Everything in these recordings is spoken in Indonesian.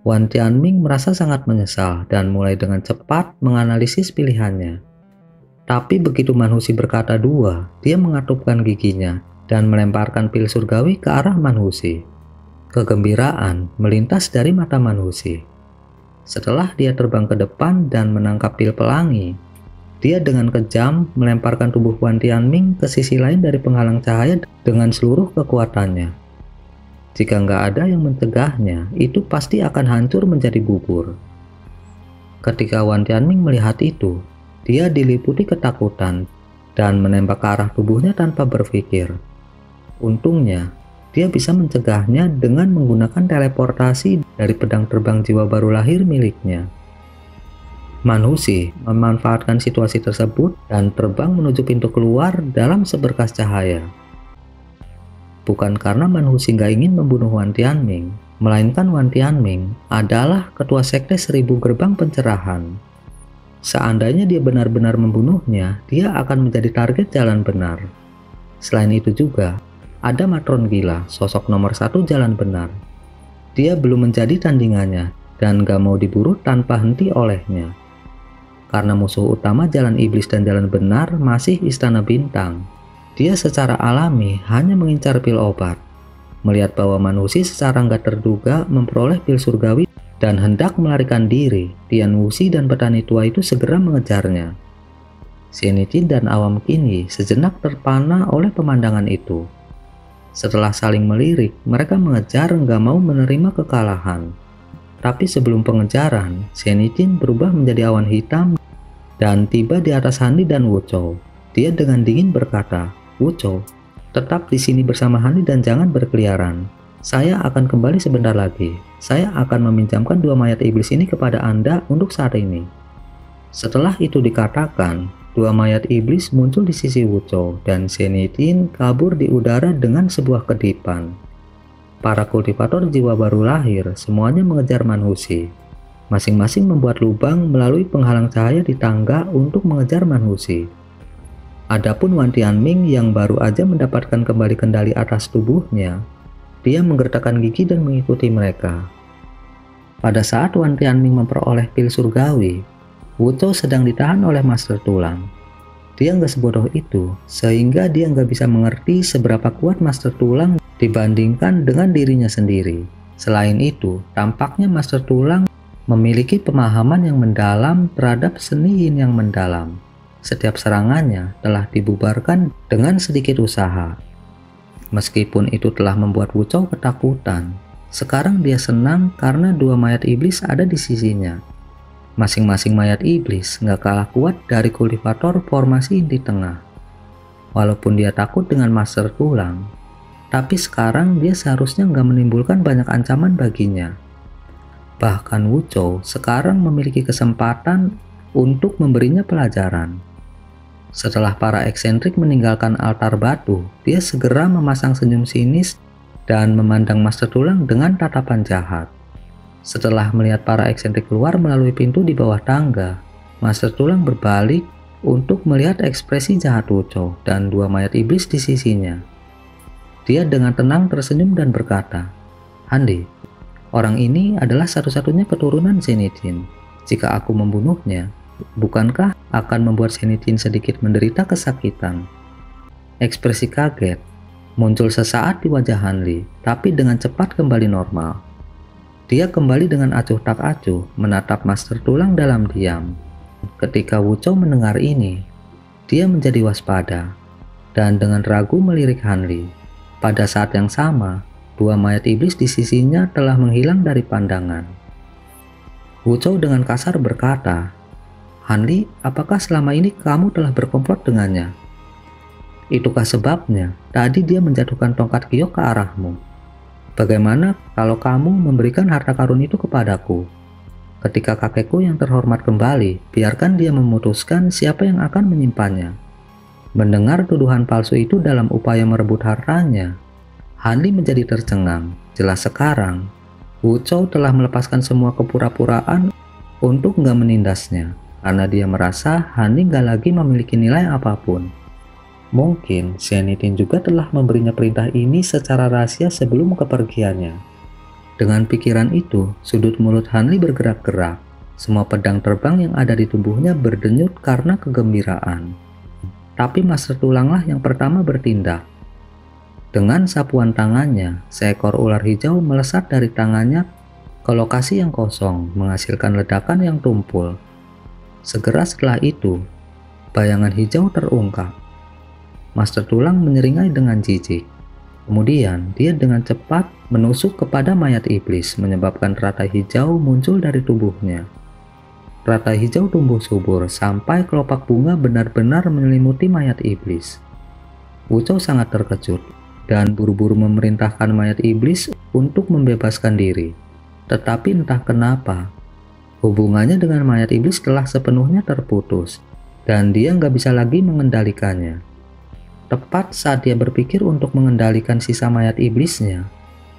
Wan Tianming merasa sangat menyesal dan mulai dengan cepat menganalisis pilihannya. Tapi begitu Manhusi berkata dua, dia mengatupkan giginya dan melemparkan pil surgawi ke arah Manhusi. Kegembiraan melintas dari mata Manhusi. Setelah dia terbang ke depan dan menangkap pil pelangi, dia dengan kejam melemparkan tubuh Wan Tianming ke sisi lain dari penghalang cahaya dengan seluruh kekuatannya. Jika nggak ada yang mencegahnya, itu pasti akan hancur menjadi bubur. Ketika Wan Tianming melihat itu, dia diliputi ketakutan dan menembak ke arah tubuhnya tanpa berpikir. Untungnya, dia bisa mencegahnya dengan menggunakan teleportasi dari pedang terbang jiwa baru lahir miliknya. Manhusi memanfaatkan situasi tersebut dan terbang menuju pintu keluar dalam seberkas cahaya. Bukan karena Manhusi nggak ingin membunuh Wan Tianming, melainkan Wan Tianming adalah ketua sekte 1000 gerbang pencerahan. Seandainya dia benar-benar membunuhnya, dia akan menjadi target jalan benar. Selain itu juga, ada matron gila, sosok nomor 1 jalan benar. Dia belum menjadi tandingannya dan gak mau diburu tanpa henti olehnya. Karena musuh utama jalan iblis dan jalan benar masih Istana Bintang, dia secara alami hanya mengincar pil obat. Melihat bahwa Manhusi secara nggak terduga memperoleh pil surgawi dan hendak melarikan diri, Tian Wuxi dan petani tua itu segera mengejarnya. Zenithine dan Awam Qinyi sejenak terpana oleh pemandangan itu. Setelah saling melirik, mereka mengejar nggak mau menerima kekalahan. Tapi sebelum pengejaran, Zenithine berubah menjadi awan hitam dan tiba di atas Han Li dan Wu Chou. Dia dengan dingin berkata, "Wu Chou, tetap di sini bersama Han Li dan jangan berkeliaran. Saya akan kembali sebentar lagi. Saya akan meminjamkan 2 mayat iblis ini kepada Anda untuk saat ini." Setelah itu dikatakan, 2 mayat iblis muncul di sisi Wu Chou dan Zenithine kabur di udara dengan sebuah kedipan. Para kultivator jiwa baru lahir semuanya mengejar Manhusi. Masing-masing membuat lubang melalui penghalang cahaya di tangga untuk mengejar Manhusi. Adapun Wan Tianming yang baru aja mendapatkan kembali kendali atas tubuhnya, dia menggertakkan gigi dan mengikuti mereka. Pada saat Wan Tianming memperoleh pil surgawi, Wu Chou sedang ditahan oleh Master Tulang. Dia nggak sebodoh itu, sehingga dia nggak bisa mengerti seberapa kuat Master Tulang dibandingkan dengan dirinya sendiri. Selain itu, tampaknya Master Tulang memiliki pemahaman yang mendalam terhadap seni yin yang mendalam. Setiap serangannya telah dibubarkan dengan sedikit usaha. Meskipun itu telah membuat Wu Chou ketakutan, sekarang dia senang karena 2 mayat iblis ada di sisinya. Masing-masing mayat iblis nggak kalah kuat dari kultivator formasi di tengah. Walaupun dia takut dengan Master Tulang, tapi sekarang dia seharusnya nggak menimbulkan banyak ancaman baginya. Bahkan Wu Chou sekarang memiliki kesempatan untuk memberinya pelajaran. Setelah para eksentrik meninggalkan altar batu, dia segera memasang senyum sinis dan memandang Master Tulang dengan tatapan jahat. Setelah melihat para eksentrik keluar melalui pintu di bawah tangga, Master Tulang berbalik untuk melihat ekspresi jahat Wu Chou dan 2 mayat iblis di sisinya. Dia dengan tenang tersenyum dan berkata, "Han Li, orang ini adalah satu-satunya keturunan Zenithine. Jika aku membunuhnya, bukankah akan membuat Zenithine sedikit menderita kesakitan?" Ekspresi kaget muncul sesaat di wajah Han Li, tapi dengan cepat kembali normal. Dia kembali dengan acuh tak acuh menatap Master Tulang dalam diam. Ketika Wu Chou mendengar ini, dia menjadi waspada dan dengan ragu melirik Han Li. Pada saat yang sama, 2 mayat iblis di sisinya telah menghilang dari pandangan. Wu Chou dengan kasar berkata, "Han Li, apakah selama ini kamu telah berkomplot dengannya? Itukah sebabnya tadi dia menjatuhkan tongkat giok ke arahmu? Bagaimana kalau kamu memberikan harta karun itu kepadaku? Ketika kakekku yang terhormat kembali, biarkan dia memutuskan siapa yang akan menyimpannya." Mendengar tuduhan palsu itu dalam upaya merebut hartanya, Han Li menjadi tercengang. Jelas sekarang, Wu Chou telah melepaskan semua kepura-puraan untuk nggak menindasnya, karena dia merasa Han Li nggak lagi memiliki nilai apapun. Mungkin Zenithine juga telah memberinya perintah ini secara rahasia sebelum kepergiannya. Dengan pikiran itu, sudut mulut Hanli bergerak-gerak. Semua pedang terbang yang ada di tubuhnya berdenyut karena kegembiraan. Tapi Master Tulanglah yang pertama bertindak. Dengan sapuan tangannya, seekor ular hijau melesat dari tangannya ke lokasi yang kosong, menghasilkan ledakan yang tumpul. Segera setelah itu, bayangan hijau terungkap. Master Tulang menyeringai dengan jijik. Kemudian, dia dengan cepat menusuk kepada mayat iblis, menyebabkan teratai hijau muncul dari tubuhnya. Teratai hijau tumbuh subur sampai kelopak bunga benar-benar menyelimuti mayat iblis. Wuchou sangat terkejut dan buru-buru memerintahkan mayat iblis untuk membebaskan diri. Tetapi entah kenapa, hubungannya dengan mayat iblis telah sepenuhnya terputus, dan dia nggak bisa lagi mengendalikannya. Tepat saat dia berpikir untuk mengendalikan sisa mayat iblisnya,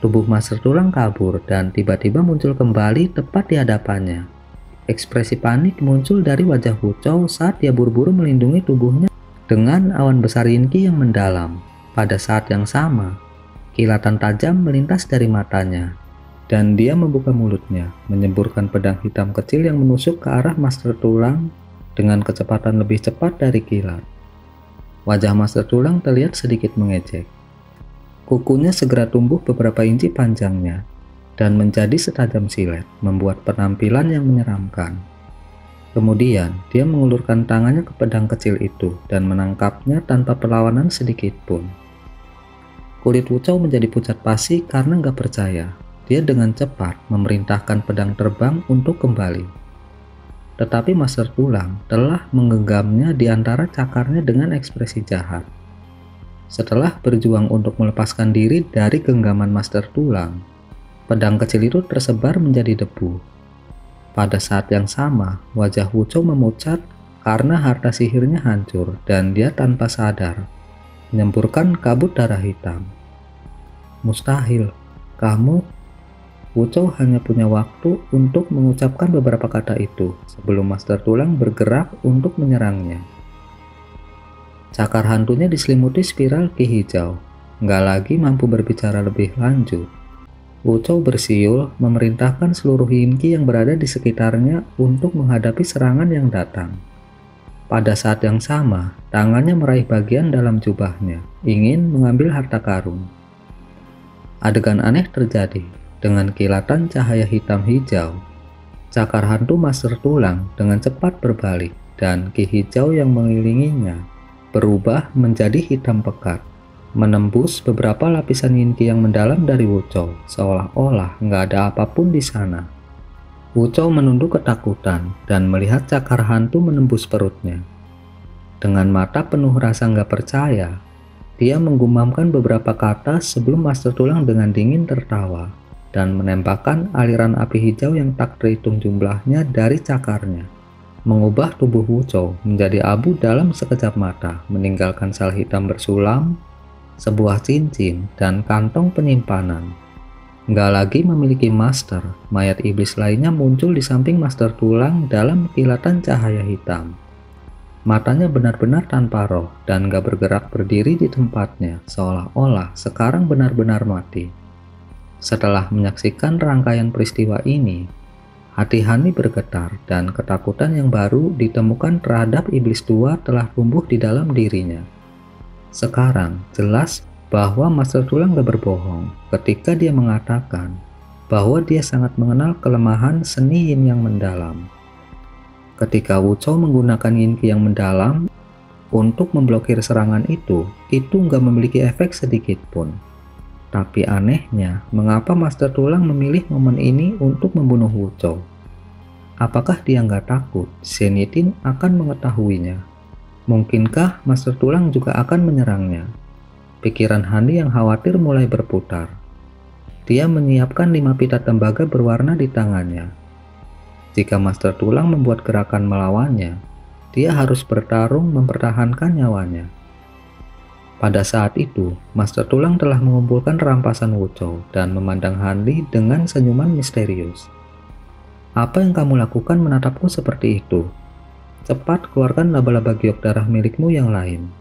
tubuh Master Tulang kabur dan tiba-tiba muncul kembali tepat di hadapannya. Ekspresi panik muncul dari wajah Wuchou saat dia buru-buru melindungi tubuhnya dengan awan besar Yinqi yang mendalam. Pada saat yang sama, kilatan tajam melintas dari matanya, dan dia membuka mulutnya, menyemburkan pedang hitam kecil yang menusuk ke arah Master Tulang dengan kecepatan lebih cepat dari kilat. Wajah Master Tulang terlihat sedikit mengejek. Kukunya segera tumbuh beberapa inci panjangnya dan menjadi setajam silet, membuat penampilan yang menyeramkan. Kemudian, dia mengulurkan tangannya ke pedang kecil itu dan menangkapnya tanpa perlawanan sedikit pun. Kulit Wuchou menjadi pucat pasi karena nggak percaya. Dia dengan cepat memerintahkan pedang terbang untuk kembali. Tetapi Master Tulang telah menggenggamnya di antara cakarnya dengan ekspresi jahat. Setelah berjuang untuk melepaskan diri dari genggaman Master Tulang, pedang kecil itu tersebar menjadi debu. Pada saat yang sama, wajah Wuchou memucat karena harta sihirnya hancur dan dia tanpa sadar menyemburkan kabut darah hitam. Mustahil, kamu... Wuchou hanya punya waktu untuk mengucapkan beberapa kata itu sebelum Master Tulang bergerak untuk menyerangnya. Cakar hantunya diselimuti spiral ki hijau, nggak lagi mampu berbicara lebih lanjut. Wuchou bersiul memerintahkan seluruh Yinqi yang berada di sekitarnya untuk menghadapi serangan yang datang. Pada saat yang sama, tangannya meraih bagian dalam jubahnya, ingin mengambil harta karun. Adegan aneh terjadi. Dengan kilatan cahaya hitam hijau, cakar hantu Master Tulang dengan cepat berbalik dan ki hijau yang mengelilinginya berubah menjadi hitam pekat, menembus beberapa lapisan Yinqi yang mendalam dari Wuchou, seolah-olah nggak ada apapun di sana. Wuchou menunduk ketakutan dan melihat cakar hantu menembus perutnya. Dengan mata penuh rasa nggak percaya, dia menggumamkan beberapa kata sebelum Master Tulang dengan dingin tertawa dan menembakkan aliran api hijau yang tak terhitung jumlahnya dari cakarnya, mengubah tubuh Wuchou menjadi abu dalam sekejap mata, meninggalkan sel hitam bersulam, sebuah cincin, dan kantong penyimpanan. Nggak lagi memiliki master, mayat iblis lainnya muncul di samping Master Tulang dalam kilatan cahaya hitam. Matanya benar-benar tanpa roh dan nggak bergerak berdiri di tempatnya, seolah-olah sekarang benar-benar mati. Setelah menyaksikan rangkaian peristiwa ini, hati Hanli bergetar dan ketakutan yang baru ditemukan terhadap iblis tua telah tumbuh di dalam dirinya. Sekarang jelas bahwa Master Tulang gak berbohong ketika dia mengatakan bahwa dia sangat mengenal kelemahan seni Yin yang mendalam. Ketika Wuchou menggunakan Yinqi yang mendalam untuk memblokir serangan itu nggak memiliki efek sedikit pun. Tapi anehnya, mengapa Master Tulang memilih momen ini untuk membunuh Wuchou? Apakah dia nggak takut Shen Yitin akan mengetahuinya? Mungkinkah Master Tulang juga akan menyerangnya? Pikiran Hanli yang khawatir mulai berputar. Dia menyiapkan 5 pita tembaga berwarna di tangannya. Jika Master Tulang membuat gerakan melawannya, dia harus bertarung mempertahankan nyawanya. Pada saat itu, Master Tulang telah mengumpulkan rampasan Wuchou dan memandang Hanli dengan senyuman misterius. Apa yang kamu lakukan menatapku seperti itu? Cepat keluarkan laba-laba giok darah milikmu yang lain.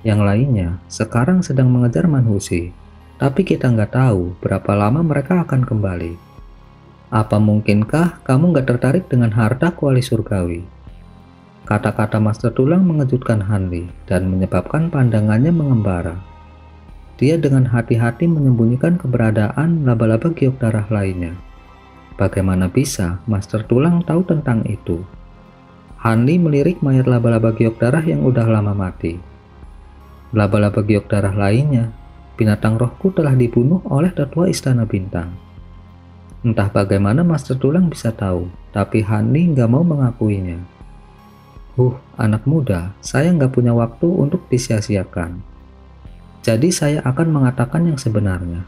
Yang lainnya sekarang sedang mengejar Manhusi, tapi kita nggak tahu berapa lama mereka akan kembali. Apa mungkinkah kamu nggak tertarik dengan harta kuali surgawi? Kata-kata Master Tulang mengejutkan Hanli dan menyebabkan pandangannya mengembara. Dia dengan hati-hati menyembunyikan keberadaan laba-laba giok darah lainnya. Bagaimana bisa Master Tulang tahu tentang itu? Hanli melirik mayat laba-laba giok darah yang udah lama mati. Laba-laba giok darah lainnya, binatang rohku telah dibunuh oleh tetua Istana Bintang. Entah bagaimana Master Tulang bisa tahu, tapi Hanli nggak mau mengakuinya. Anak muda, saya nggak punya waktu untuk disia-siakan. Jadi saya akan mengatakan yang sebenarnya.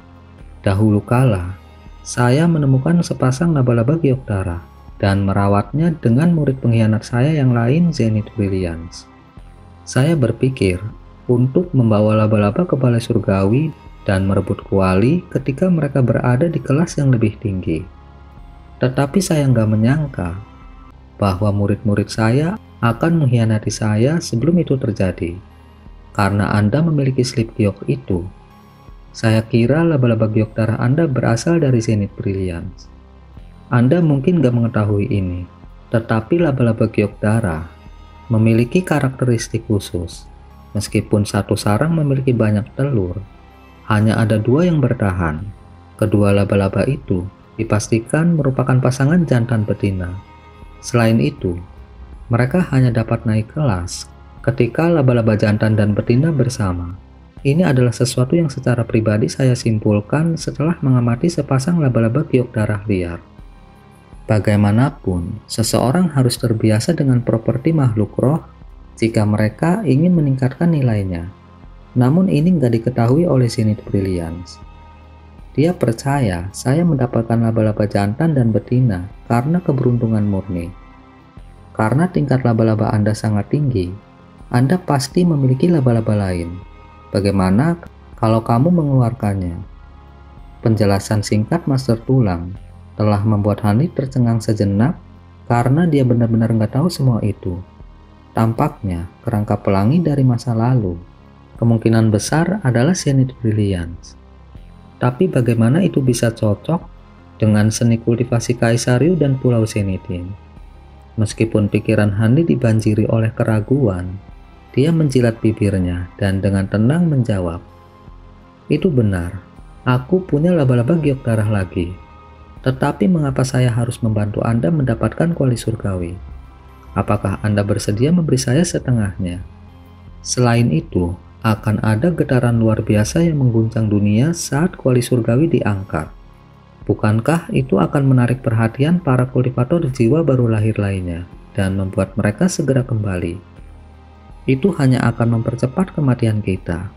Dahulu kala, saya menemukan sepasang laba-laba giok darah dan merawatnya dengan murid pengkhianat saya yang lain, Zenith Brilliance. Saya berpikir untuk membawa laba-laba ke balai surgawi dan merebut kuali ketika mereka berada di kelas yang lebih tinggi. Tetapi saya nggak menyangka bahwa murid-murid saya akan mengkhianati saya sebelum itu terjadi. Karena Anda memiliki slip giok itu, saya kira laba-laba giok darah Anda berasal dari Zenith Brilliance. Anda mungkin gak mengetahui ini, tetapi laba-laba giok darah memiliki karakteristik khusus. Meskipun satu sarang memiliki banyak telur, hanya ada 2 yang bertahan. Kedua laba-laba itu dipastikan merupakan pasangan jantan betina. Selain itu, mereka hanya dapat naik kelas ketika laba-laba jantan dan betina bersama. Ini adalah sesuatu yang secara pribadi saya simpulkan setelah mengamati sepasang laba-laba giok darah liar. Bagaimanapun, seseorang harus terbiasa dengan properti makhluk roh jika mereka ingin meningkatkan nilainya. Namun ini nggak diketahui oleh Zenith Brilliance. Dia percaya saya mendapatkan laba-laba jantan dan betina karena keberuntungan murni. Karena tingkat laba-laba Anda sangat tinggi, Anda pasti memiliki laba-laba lain. Bagaimana kalau kamu mengeluarkannya? Penjelasan singkat Master Tulang telah membuat Hanli tercengang sejenak karena dia benar-benar nggak tahu semua itu. Tampaknya kerangka pelangi dari masa lalu kemungkinan besar adalah Zenith Brilliance. Tapi bagaimana itu bisa cocok dengan seni kultivasi Kaisar Ryu dan Pulau Zenithin? Meskipun pikiran Hanli dibanjiri oleh keraguan, dia menjilat bibirnya dan dengan tenang menjawab, "Itu benar, aku punya laba-laba giok darah lagi. Tetapi mengapa saya harus membantu Anda mendapatkan kuali surgawi? Apakah Anda bersedia memberi saya setengahnya? Selain itu, akan ada getaran luar biasa yang mengguncang dunia saat kuali surgawi diangkat. Bukankah itu akan menarik perhatian para kultivator jiwa baru lahir lainnya dan membuat mereka segera kembali? Itu hanya akan mempercepat kematian kita.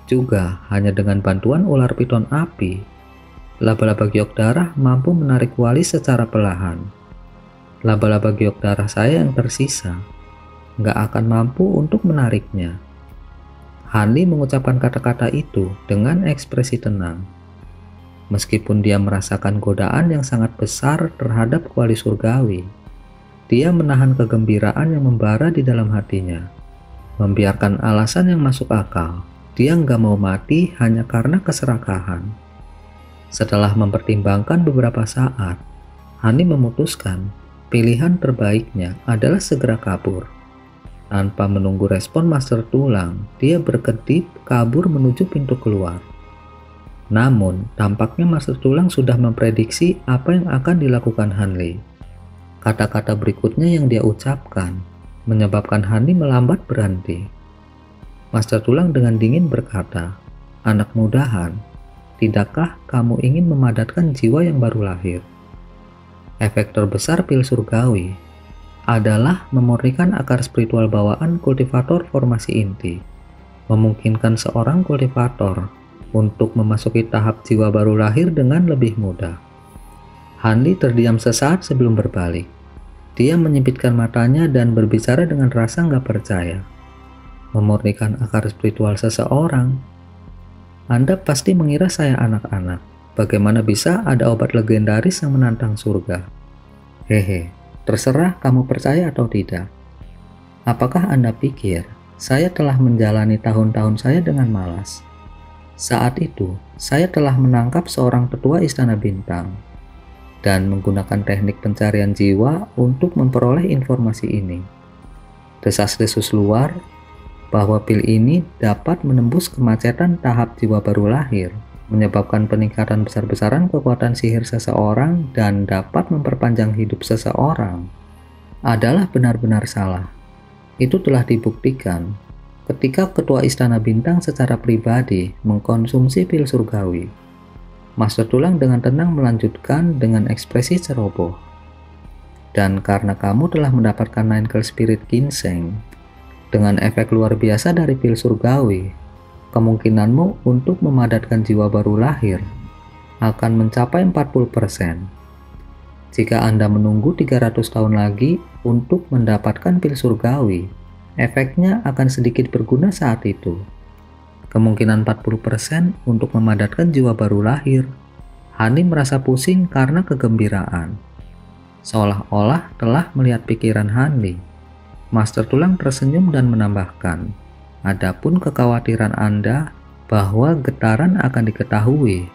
Juga hanya dengan bantuan ular piton api, laba-laba giok darah mampu menarik kuali secara perlahan. Laba-laba giok darah saya yang tersisa nggak akan mampu untuk menariknya." Hanli mengucapkan kata-kata itu dengan ekspresi tenang. Meskipun dia merasakan godaan yang sangat besar terhadap kuali surgawi, dia menahan kegembiraan yang membara di dalam hatinya. Membiarkan alasan yang masuk akal, dia nggak mau mati hanya karena keserakahan. Setelah mempertimbangkan beberapa saat, Hanli memutuskan pilihan terbaiknya adalah segera kabur. Tanpa menunggu respon Master Tulang, dia berkedip kabur menuju pintu keluar. Namun, tampaknya Master Tulang sudah memprediksi apa yang akan dilakukan Hanli. Kata-kata berikutnya yang dia ucapkan menyebabkan Hanli melambat berhenti. Master Tulang dengan dingin berkata, "Anak mudahan, tidakkah kamu ingin memadatkan jiwa yang baru lahir? Efek terbesar pil surgawi adalah memurnikan akar spiritual bawaan kultivator formasi inti, memungkinkan seorang kultivator untuk memasuki tahap jiwa baru lahir dengan lebih mudah." Hanli terdiam sesaat sebelum berbalik. Dia menyipitkan matanya dan berbicara dengan rasa nggak percaya. "Memurnikan akar spiritual seseorang? Anda pasti mengira saya anak-anak. Bagaimana bisa ada obat legendaris yang menantang surga?" "Hehe, terserah kamu percaya atau tidak. Apakah Anda pikir saya telah menjalani tahun-tahun saya dengan malas? Saat itu, saya telah menangkap seorang tetua Istana Bintang. dan menggunakan teknik pencarian jiwa untuk memperoleh informasi ini. Desas-desus luar bahwa pil ini dapat menembus kemacetan tahap jiwa baru lahir, menyebabkan peningkatan besar-besaran kekuatan sihir seseorang dan dapat memperpanjang hidup seseorang, adalah benar-benar salah. Itu telah dibuktikan ketika Ketua Istana Bintang secara pribadi mengkonsumsi pil surgawi. Master Tulang dengan tenang melanjutkan dengan ekspresi ceroboh. Dan karena kamu telah mendapatkan Ninekeel Spirit Ginseng dengan efek luar biasa dari pil surgawi, kemungkinanmu untuk memadatkan jiwa baru lahir akan mencapai 40%. Jika Anda menunggu 300 tahun lagi untuk mendapatkan pil surgawi, efeknya akan sedikit berguna saat itu. Kemungkinan 40% untuk memadatkan jiwa baru lahir. Hani merasa pusing karena kegembiraan. Seolah-olah telah melihat pikiran Hani. Master Tulang tersenyum dan menambahkan, adapun kekhawatiran Anda bahwa getaran akan diketahui.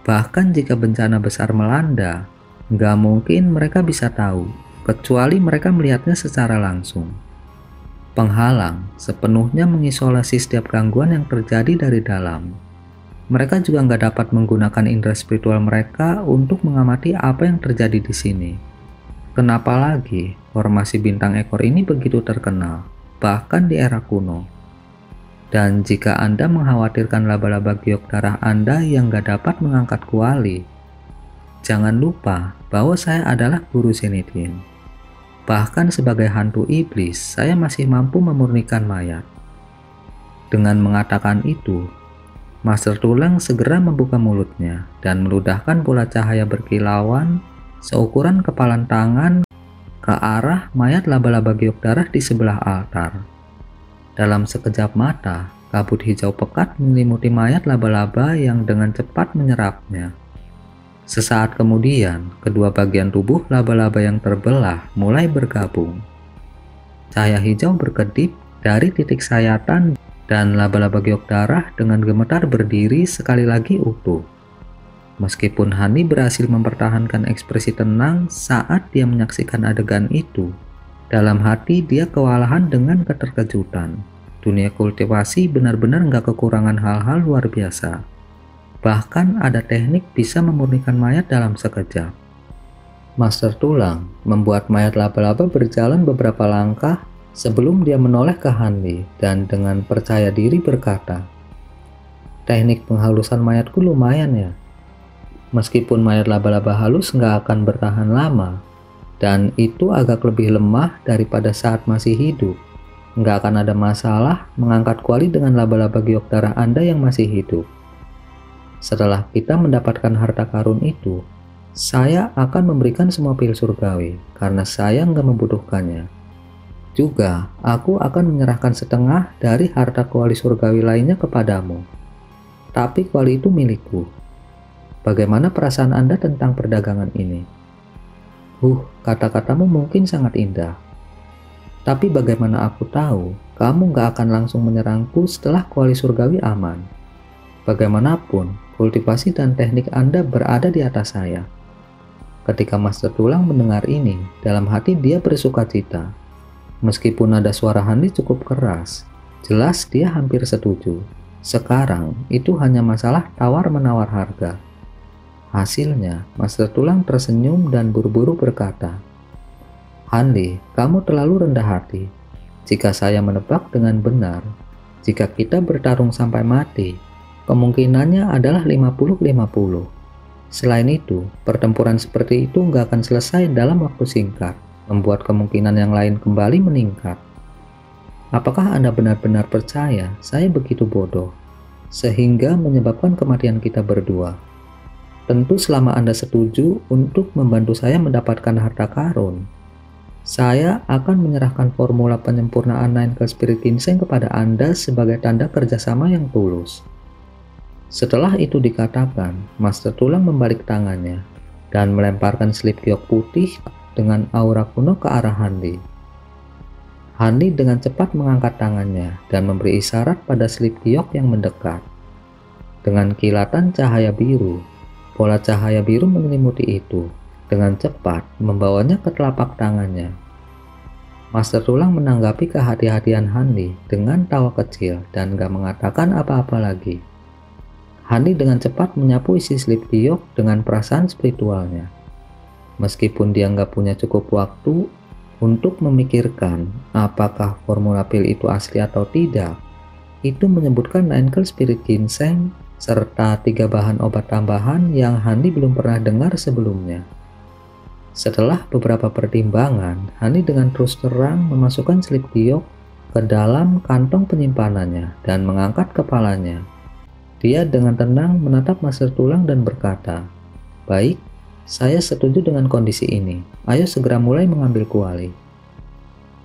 Bahkan jika bencana besar melanda, nggak mungkin mereka bisa tahu, kecuali mereka melihatnya secara langsung. Penghalang sepenuhnya mengisolasi setiap gangguan yang terjadi dari dalam. Mereka juga nggak dapat menggunakan indera spiritual mereka untuk mengamati apa yang terjadi di sini. Kenapa lagi formasi bintang ekor ini begitu terkenal, bahkan di era kuno? Dan jika Anda mengkhawatirkan laba-laba giok darah Anda yang nggak dapat mengangkat kuali, jangan lupa bahwa saya adalah guru Zenithine. Bahkan sebagai hantu iblis, saya masih mampu memurnikan mayat. Dengan mengatakan itu, Master Tulang segera membuka mulutnya dan meludahkan bola cahaya berkilauan seukuran kepalan tangan ke arah mayat laba-laba giok darah di sebelah altar. Dalam sekejap mata, kabut hijau pekat menyelimuti mayat laba-laba yang dengan cepat menyerapnya. Sesaat kemudian, kedua bagian tubuh laba-laba yang terbelah mulai bergabung. Cahaya hijau berkedip dari titik sayatan dan laba-laba giok darah dengan gemetar berdiri sekali lagi utuh. Meskipun Hani berhasil mempertahankan ekspresi tenang saat dia menyaksikan adegan itu, dalam hati dia kewalahan dengan keterkejutan. Dunia kultivasi benar-benar nggak kekurangan hal-hal luar biasa. Bahkan ada teknik bisa memurnikan mayat dalam sekejap. Master Tulang membuat mayat laba-laba berjalan beberapa langkah sebelum dia menoleh ke Hani dan dengan percaya diri berkata, teknik penghalusan mayatku lumayan ya. Meskipun mayat laba-laba halus nggak akan bertahan lama, dan itu agak lebih lemah daripada saat masih hidup, nggak akan ada masalah mengangkat kuali dengan laba-laba giok darah Anda yang masih hidup. Setelah kita mendapatkan harta karun itu, saya akan memberikan semua pil surgawi karena saya nggak membutuhkannya. Juga, aku akan menyerahkan setengah dari harta kuali surgawi lainnya kepadamu. Tapi kuali itu milikku. Bagaimana perasaan Anda tentang perdagangan ini? Kata-katamu mungkin sangat indah. Tapi bagaimana aku tahu kamu nggak akan langsung menyerangku setelah kuali surgawi aman? Bagaimanapun, kultivasi dan teknik Anda berada di atas saya. Ketika Master Tulang mendengar ini, dalam hati dia bersuka cita. Meskipun nada suara Hani cukup keras, jelas dia hampir setuju. Sekarang, itu hanya masalah tawar-menawar harga. Hasilnya, Master Tulang tersenyum dan buru-buru berkata, Hani, kamu terlalu rendah hati. Jika saya menebak dengan benar, jika kita bertarung sampai mati, kemungkinannya adalah 50-50. Selain itu, pertempuran seperti itu nggak akan selesai dalam waktu singkat, membuat kemungkinan yang lain kembali meningkat. Apakah Anda benar-benar percaya saya begitu bodoh, sehingga menyebabkan kematian kita berdua? Tentu selama Anda setuju untuk membantu saya mendapatkan harta karun, saya akan menyerahkan formula penyempurnaan Ninekeel Spirit Ginseng kepada Anda sebagai tanda kerjasama yang tulus. Setelah itu dikatakan, Master Tulang membalik tangannya dan melemparkan slip giok putih dengan aura kuno ke arah Hani. Hani dengan cepat mengangkat tangannya dan memberi isyarat pada slip giok yang mendekat. Dengan kilatan cahaya biru, bola cahaya biru menyelimuti itu dengan cepat membawanya ke telapak tangannya. Master Tulang menanggapi kehati-hatian Hanli dengan tawa kecil dan gak mengatakan apa-apa lagi. Hanli dengan cepat menyapu isi slip giok dengan perasaan spiritualnya. Meskipun dia nggak punya cukup waktu untuk memikirkan apakah formula pil itu asli atau tidak, itu menyebutkan Ninkel Spirit Ginseng serta 3 bahan obat tambahan yang Hanli belum pernah dengar sebelumnya. Setelah beberapa pertimbangan, Hanli dengan terus terang memasukkan slip giok ke dalam kantong penyimpanannya dan mengangkat kepalanya. Dia dengan tenang menatap Master Tulang dan berkata, "Baik, saya setuju dengan kondisi ini. Ayo segera mulai mengambil kuali."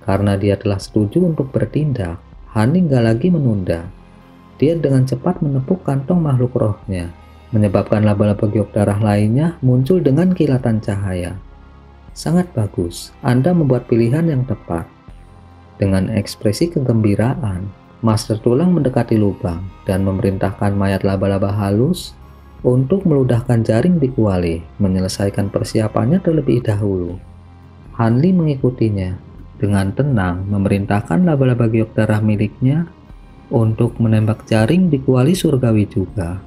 Karena dia telah setuju untuk bertindak, Hanli nggak lagi menunda. Dia dengan cepat menepuk kantong makhluk rohnya, menyebabkan laba-laba giok darah lainnya muncul dengan kilatan cahaya. "Sangat bagus, Anda membuat pilihan yang tepat." Dengan ekspresi kegembiraan, Master Tulang mendekati lubang dan memerintahkan mayat laba-laba halus untuk meludahkan jaring di kuali, menyelesaikan persiapannya terlebih dahulu. Hanli mengikutinya dengan tenang, memerintahkan laba-laba giok darah miliknya untuk menembak jaring di kuali surgawi juga.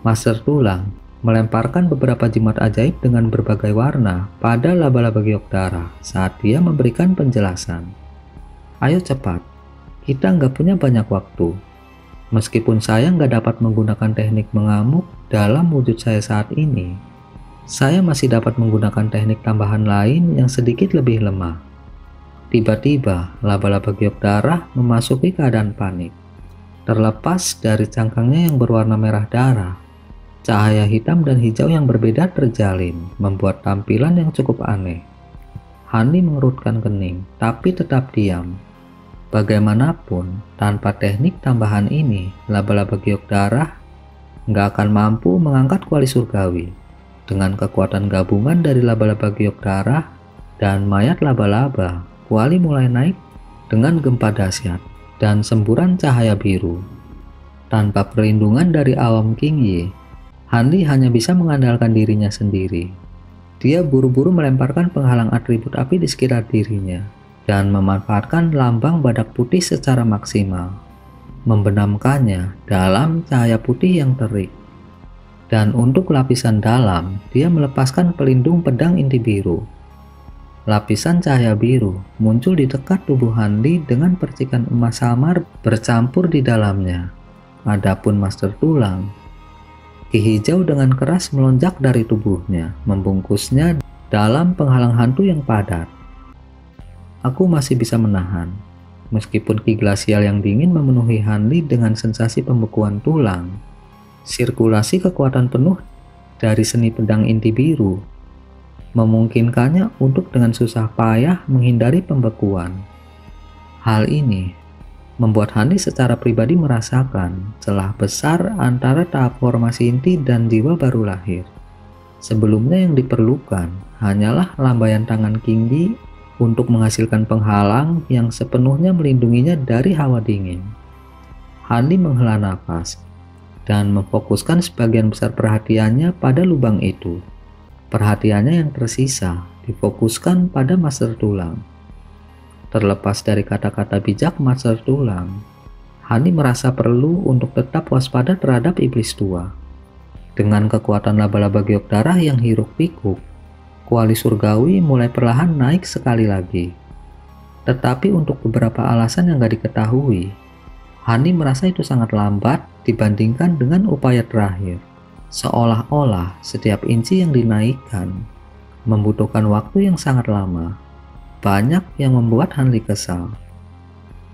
Master Tulang melemparkan beberapa jimat ajaib dengan berbagai warna pada laba-laba giok darah saat dia memberikan penjelasan. "Ayo cepat, kita nggak punya banyak waktu. Meskipun saya nggak dapat menggunakan teknik mengamuk dalam wujud saya saat ini, saya masih dapat menggunakan teknik tambahan lain yang sedikit lebih lemah." Tiba-tiba, laba-laba giok darah memasuki keadaan panik. Terlepas dari cangkangnya yang berwarna merah darah, cahaya hitam dan hijau yang berbeda terjalin, membuat tampilan yang cukup aneh. Hanli mengerutkan kening, tapi tetap diam. Bagaimanapun, tanpa teknik tambahan ini, laba-laba giok darah nggak akan mampu mengangkat kuali surgawi. Dengan kekuatan gabungan dari laba-laba giok darah dan mayat laba-laba, kuali mulai naik dengan gempa dahsyat dan semburan cahaya biru. Tanpa perlindungan dari awam King Yi, Hanli hanya bisa mengandalkan dirinya sendiri. Dia buru-buru melemparkan penghalang atribut api di sekitar dirinya dan memanfaatkan lambang badak putih secara maksimal, membenamkannya dalam cahaya putih yang terik. Dan untuk lapisan dalam, dia melepaskan pelindung pedang inti biru. Lapisan cahaya biru muncul di dekat tubuh Hanli dengan percikan emas samar bercampur di dalamnya. Adapun Master Tulang, Ki hijau dengan keras melonjak dari tubuhnya, membungkusnya dalam penghalang hantu yang padat. Aku masih bisa menahan. Meskipun ki glasial yang dingin memenuhi Hanli dengan sensasi pembekuan tulang, sirkulasi kekuatan penuh dari seni pedang inti biru memungkinkannya untuk dengan susah payah menghindari pembekuan. Hal ini membuat Hanli secara pribadi merasakan celah besar antara tahap formasi inti dan jiwa baru lahir. Sebelumnya yang diperlukan hanyalah lambaian tangan King Yi untuk menghasilkan penghalang yang sepenuhnya melindunginya dari hawa dingin. Hanli menghela nafas dan memfokuskan sebagian besar perhatiannya pada lubang itu. Perhatiannya yang tersisa difokuskan pada Master Tulang. Terlepas dari kata-kata bijak Master Tulang, Hanli merasa perlu untuk tetap waspada terhadap iblis tua. Dengan kekuatan laba-laba giok darah yang hiruk-pikuk, kuali surgawi mulai perlahan naik sekali lagi. Tetapi untuk beberapa alasan yang gak diketahui, Hanli merasa itu sangat lambat dibandingkan dengan upaya terakhir. Seolah-olah setiap inci yang dinaikkan membutuhkan waktu yang sangat lama. Banyak yang membuat Hanli kesal.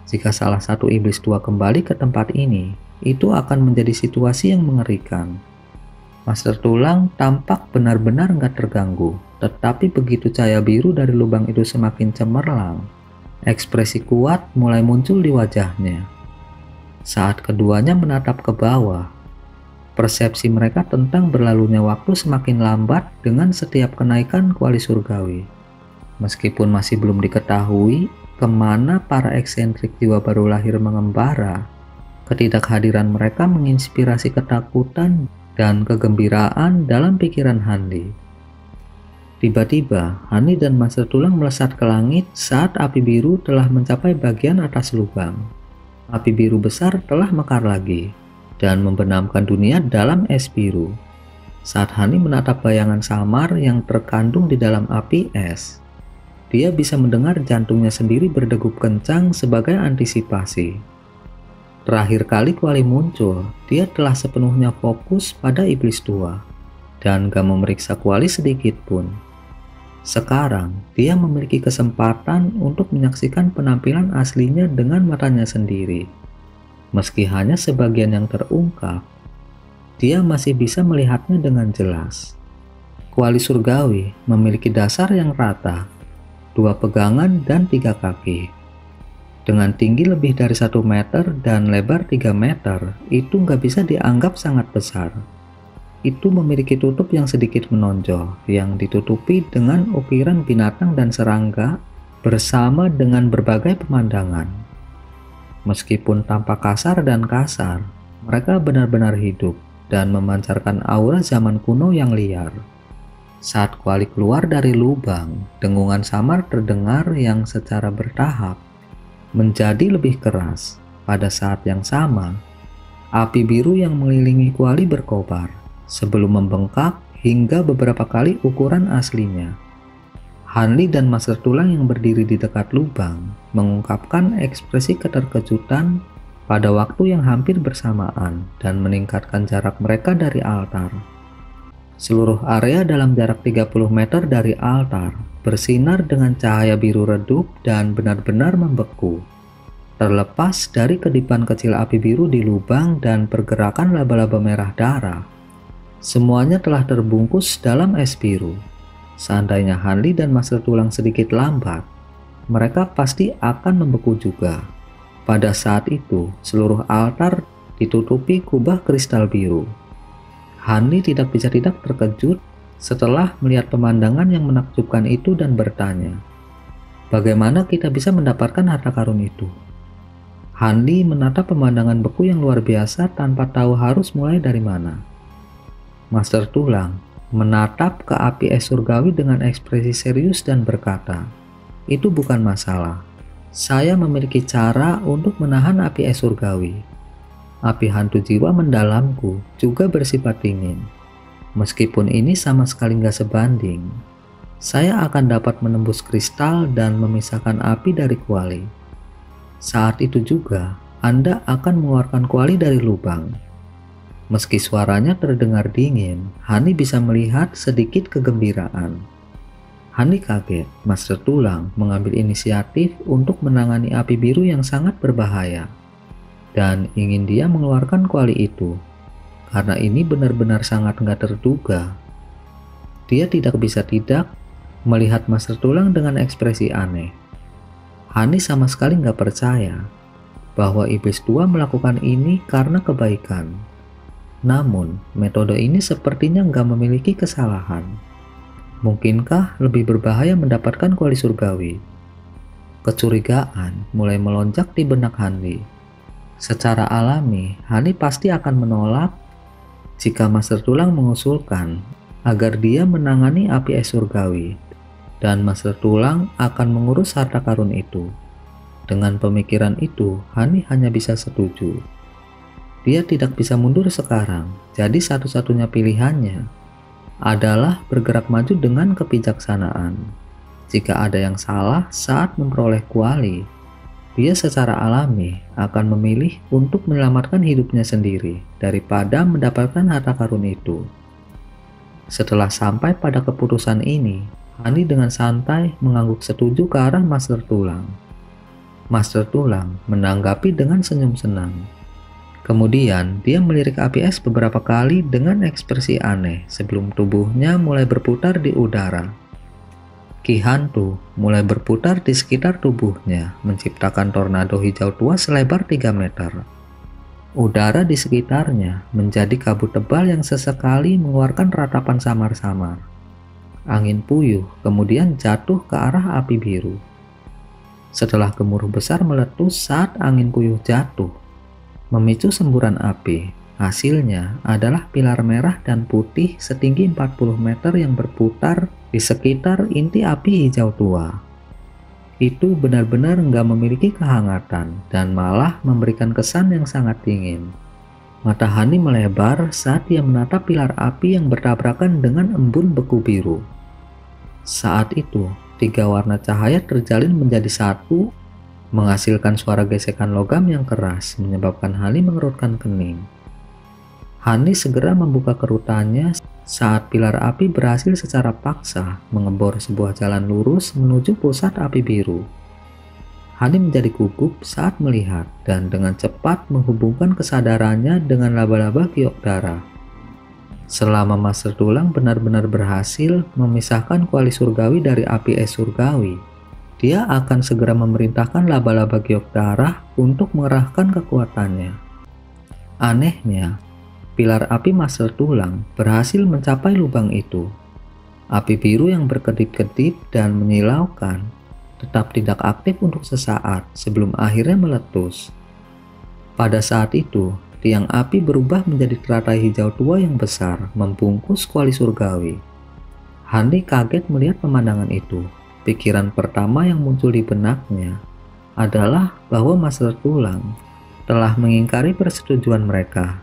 Jika salah satu iblis tua kembali ke tempat ini, itu akan menjadi situasi yang mengerikan. Master Tulang tampak benar-benar nggak terganggu, tetapi begitu cahaya biru dari lubang itu semakin cemerlang, ekspresi kuat mulai muncul di wajahnya. Saat keduanya menatap ke bawah, persepsi mereka tentang berlalunya waktu semakin lambat dengan setiap kenaikan kuali surgawi. Meskipun masih belum diketahui kemana para eksentrik jiwa baru lahir mengembara, ketidakhadiran mereka menginspirasi ketakutan dan kegembiraan dalam pikiran Hanli. Tiba-tiba, Hani dan Master Tulang melesat ke langit saat api biru telah mencapai bagian atas lubang. Api biru besar telah mekar lagi dan membenamkan dunia dalam es biru. Saat Hani menatap bayangan samar yang terkandung di dalam api es, dia bisa mendengar jantungnya sendiri berdegup kencang sebagai antisipasi. Terakhir kali Kuali muncul, dia telah sepenuhnya fokus pada iblis tua dan gak memeriksa Kuali sedikit pun. Sekarang, dia memiliki kesempatan untuk menyaksikan penampilan aslinya dengan matanya sendiri. Meski hanya sebagian yang terungkap, dia masih bisa melihatnya dengan jelas. Kuali surgawi memiliki dasar yang rata, 2 pegangan dan 3 kaki. Dengan tinggi lebih dari 1 meter dan lebar 3 meter, itu nggak bisa dianggap sangat besar. Itu memiliki tutup yang sedikit menonjol, yang ditutupi dengan ukiran binatang dan serangga bersama dengan berbagai pemandangan. Meskipun tampak kasar dan kasar, mereka benar-benar hidup dan memancarkan aura zaman kuno yang liar. Saat Kuali keluar dari lubang, dengungan samar terdengar yang secara bertahap menjadi lebih keras. Pada saat yang sama, api biru yang mengelilingi Kuali berkobar sebelum membengkak hingga beberapa kali ukuran aslinya. Hanli dan Master Tulang yang berdiri di dekat lubang mengungkapkan ekspresi keterkejutan pada waktu yang hampir bersamaan dan meningkatkan jarak mereka dari altar. Seluruh area dalam jarak 30 meter dari altar bersinar dengan cahaya biru redup dan benar-benar membeku. Terlepas dari kedipan kecil api biru di lubang dan pergerakan laba-laba merah darah, semuanya telah terbungkus dalam es biru. Seandainya Hanli dan Master Tulang sedikit lambat, mereka pasti akan membeku juga. Pada saat itu, seluruh altar ditutupi kubah kristal biru. Hanli tidak bisa tidak terkejut setelah melihat pemandangan yang menakjubkan itu dan bertanya, "Bagaimana kita bisa mendapatkan harta karun itu?" Hanli menatap pemandangan beku yang luar biasa tanpa tahu harus mulai dari mana. Master Tulang menatap ke api es surgawi dengan ekspresi serius dan berkata, "Itu bukan masalah. Saya memiliki cara untuk menahan api es surgawi. Api hantu jiwa mendalamku juga bersifat dingin. Meskipun ini sama sekali nggak sebanding, saya akan dapat menembus kristal dan memisahkan api dari Kuali. Saat itu juga, Anda akan mengeluarkan Kuali dari lubang." Meski suaranya terdengar dingin, Hani bisa melihat sedikit kegembiraan. Hani kaget Master Tulang mengambil inisiatif untuk menangani api biru yang sangat berbahaya, dan ingin dia mengeluarkan Kuali itu. Karena ini benar-benar sangat nggak terduga. Dia tidak bisa tidak melihat Master Tulang dengan ekspresi aneh. Hani sama sekali nggak percaya bahwa iblis tua melakukan ini karena kebaikan. Namun, metode ini sepertinya nggak memiliki kesalahan. Mungkinkah lebih berbahaya mendapatkan Kuali surgawi? Kecurigaan mulai melonjak di benak Hanli. Secara alami, Hanli pasti akan menolak jika Master Tulang mengusulkan agar dia menangani api es surgawi, dan Master Tulang akan mengurus harta karun itu. Dengan pemikiran itu, Hanli hanya bisa setuju. Dia tidak bisa mundur sekarang, jadi satu-satunya pilihannya adalah bergerak maju dengan kebijaksanaan. Jika ada yang salah saat memperoleh Kuali, dia secara alami akan memilih untuk menyelamatkan hidupnya sendiri daripada mendapatkan harta karun itu. Setelah sampai pada keputusan ini, Hani dengan santai mengangguk setuju ke arah Master Tulang. Master Tulang menanggapi dengan senyum senang. Kemudian, dia melirik api es beberapa kali dengan ekspresi aneh sebelum tubuhnya mulai berputar di udara. Ki hantu mulai berputar di sekitar tubuhnya, menciptakan tornado hijau tua selebar 3 meter. Udara di sekitarnya menjadi kabut tebal yang sesekali mengeluarkan ratapan samar-samar. Angin puyuh kemudian jatuh ke arah api biru. Setelah gemuruh besar meletus saat angin puyuh jatuh, memicu semburan api, Hasilnya adalah pilar merah dan putih setinggi 40 meter yang berputar di sekitar inti api hijau tua. Itu benar-benar nggak memiliki kehangatan dan malah memberikan kesan yang sangat dingin. Mata Hani melebar saat dia menatap pilar api yang bertabrakan dengan embun beku biru. Saat itu, 3 warna cahaya terjalin menjadi satu, menghasilkan suara gesekan logam yang keras, menyebabkan Hani mengerutkan kening. Hani segera membuka kerutannya saat pilar api berhasil secara paksa mengebor sebuah jalan lurus menuju pusat api biru. Hani menjadi gugup saat melihat dan dengan cepat menghubungkan kesadarannya dengan laba-laba giok darah. Selama Master Tulang benar-benar berhasil memisahkan kuali surgawi dari api es surgawi, dia akan segera memerintahkan laba-laba giok darah untuk mengerahkan kekuatannya. Anehnya, pilar api Master Tulang berhasil mencapai lubang itu. Api biru yang berkedip-kedip dan menyilaukan tetap tidak aktif untuk sesaat sebelum akhirnya meletus. Pada saat itu, tiang api berubah menjadi teratai hijau tua yang besar membungkus kuali surgawi. Hani kaget melihat pemandangan itu. Pikiran pertama yang muncul di benaknya adalah bahwa Master Tulang telah mengingkari persetujuan mereka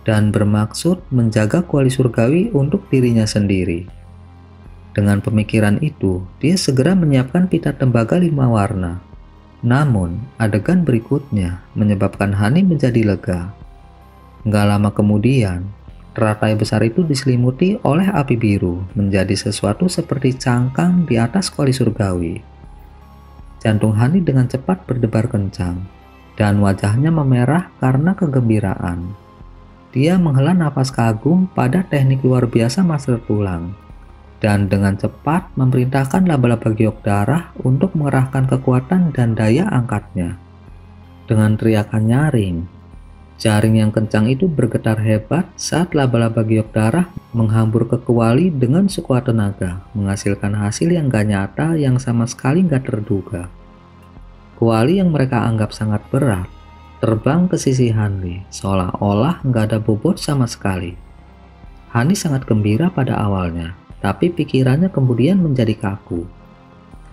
dan bermaksud menjaga kuali surgawi untuk dirinya sendiri. Dengan pemikiran itu, dia segera menyiapkan pita tembaga 5 warna. Namun, adegan berikutnya menyebabkan Hani menjadi lega. Nggak lama kemudian, teratai besar itu diselimuti oleh api biru menjadi sesuatu seperti cangkang di atas kuali surgawi. Jantung Hani dengan cepat berdebar kencang dan wajahnya memerah karena kegembiraan. Dia menghela nafas kagum pada teknik luar biasa Master Tulang dan dengan cepat memerintahkan laba-laba giok darah untuk mengerahkan kekuatan dan daya angkatnya. Dengan teriakan nyaring, jaring yang kencang itu bergetar hebat saat laba-laba giok darah menghambur ke kuali dengan sekuat tenaga, menghasilkan hasil yang gak nyata yang sama sekali gak terduga. Kuali yang mereka anggap sangat berat terbang ke sisi Hani, seolah-olah nggak ada bobot sama sekali. Hani sangat gembira pada awalnya, tapi pikirannya kemudian menjadi kaku.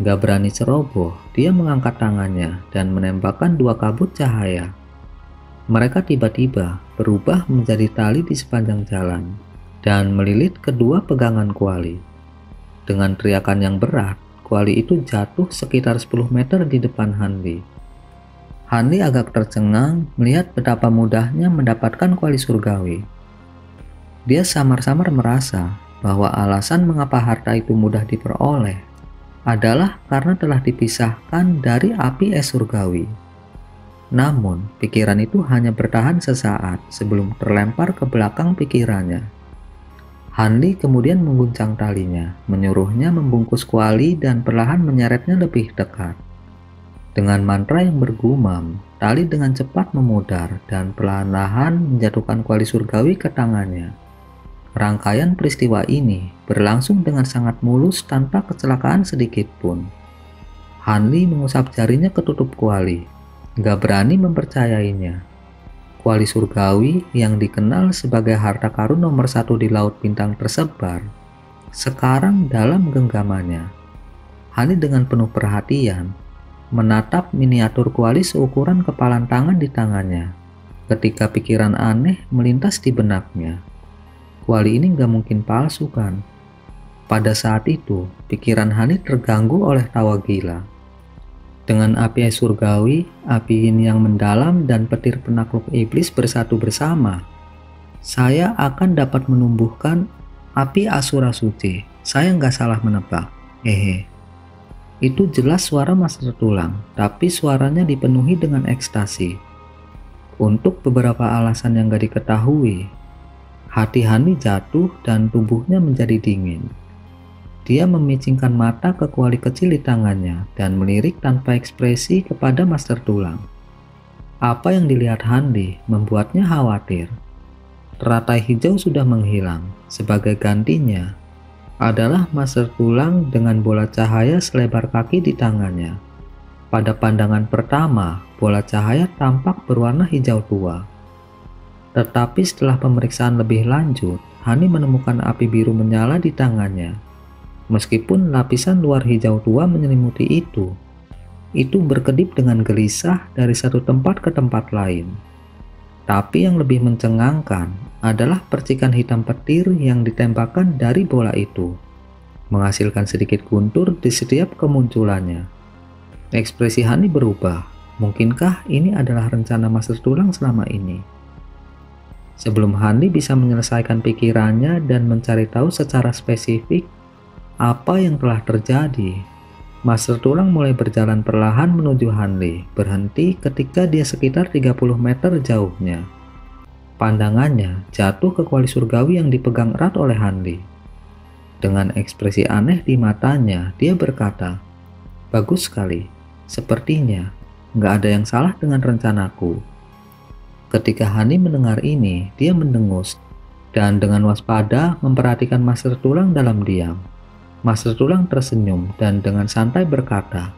Nggak berani ceroboh, dia mengangkat tangannya dan menembakkan 2 kabut cahaya. Mereka tiba-tiba berubah menjadi tali di sepanjang jalan dan melilit kedua pegangan kuali. Dengan teriakan yang berat, kuali itu jatuh sekitar 10 meter di depan Hani. Hani agak tercengang melihat betapa mudahnya mendapatkan kuali surgawi. Dia samar-samar merasa bahwa alasan mengapa harta itu mudah diperoleh adalah karena telah dipisahkan dari api es surgawi. Namun, pikiran itu hanya bertahan sesaat sebelum terlempar ke belakang pikirannya. Hanli kemudian mengguncang talinya, menyuruhnya membungkus kuali dan perlahan menyeretnya lebih dekat. Dengan mantra yang bergumam, tali dengan cepat memudar dan perlahan-lahan menjatuhkan kuali surgawi ke tangannya. Rangkaian peristiwa ini berlangsung dengan sangat mulus tanpa kecelakaan sedikit pun. Hanli mengusap jarinya ke tutup kuali, gak berani mempercayainya. Kuali surgawi yang dikenal sebagai harta karun nomor 1 di Laut Bintang tersebar, sekarang dalam genggamannya. Hani dengan penuh perhatian menatap miniatur kuali seukuran kepalan tangan di tangannya. Ketika pikiran aneh melintas di benaknya, kuali ini gak mungkin palsu kan? Pada saat itu, pikiran Hani terganggu oleh tawa gila. Dengan api es surgawi, api yin yang mendalam dan petir penakluk iblis bersatu bersama, saya akan dapat menumbuhkan api asura suci. Saya nggak salah menebak. Itu jelas suara Master Tulang, tapi suaranya dipenuhi dengan ekstasi. Untuk beberapa alasan yang gak diketahui, hati Hani jatuh dan tubuhnya menjadi dingin. Dia memicingkan mata ke kuali kecil di tangannya dan melirik tanpa ekspresi kepada Master Tulang. Apa yang dilihat Hani membuatnya khawatir. Teratai hijau sudah menghilang, sebagai gantinya adalah Master Tulang dengan bola cahaya selebar kaki di tangannya. Pada pandangan pertama, bola cahaya tampak berwarna hijau tua. Tetapi setelah pemeriksaan lebih lanjut, Hani menemukan api biru menyala di tangannya. Meskipun lapisan luar hijau tua menyelimuti itu berkedip dengan gelisah dari satu tempat ke tempat lain. Tapi yang lebih mencengangkan adalah percikan hitam petir yang ditembakkan dari bola itu, menghasilkan sedikit guntur di setiap kemunculannya. Ekspresi Hani berubah. Mungkinkah ini adalah rencana Master Tulang selama ini? Sebelum Hani bisa menyelesaikan pikirannya dan mencari tahu secara spesifik apa yang telah terjadi, Master Tulang mulai berjalan perlahan menuju Hanli, berhenti ketika dia sekitar 30 meter jauhnya. Pandangannya jatuh ke kuali surgawi yang dipegang erat oleh Hanli. Dengan ekspresi aneh di matanya, dia berkata, "Bagus sekali, sepertinya nggak ada yang salah dengan rencanaku." Ketika Hani mendengar ini, dia mendengus dan dengan waspada memperhatikan Master Tulang dalam diam. Master Tulang tersenyum dan dengan santai berkata,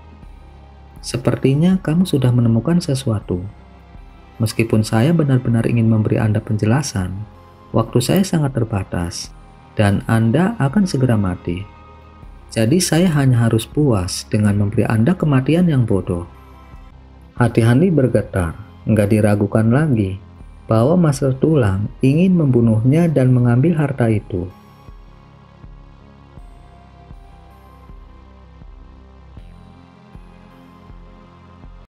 "Sepertinya kamu sudah menemukan sesuatu. Meskipun saya benar-benar ingin memberi Anda penjelasan, waktu saya sangat terbatas dan Anda akan segera mati. Jadi saya hanya harus puas dengan memberi Anda kematian yang bodoh." Hati Hani bergetar, nggak diragukan lagi bahwa Master Tulang ingin membunuhnya dan mengambil harta itu.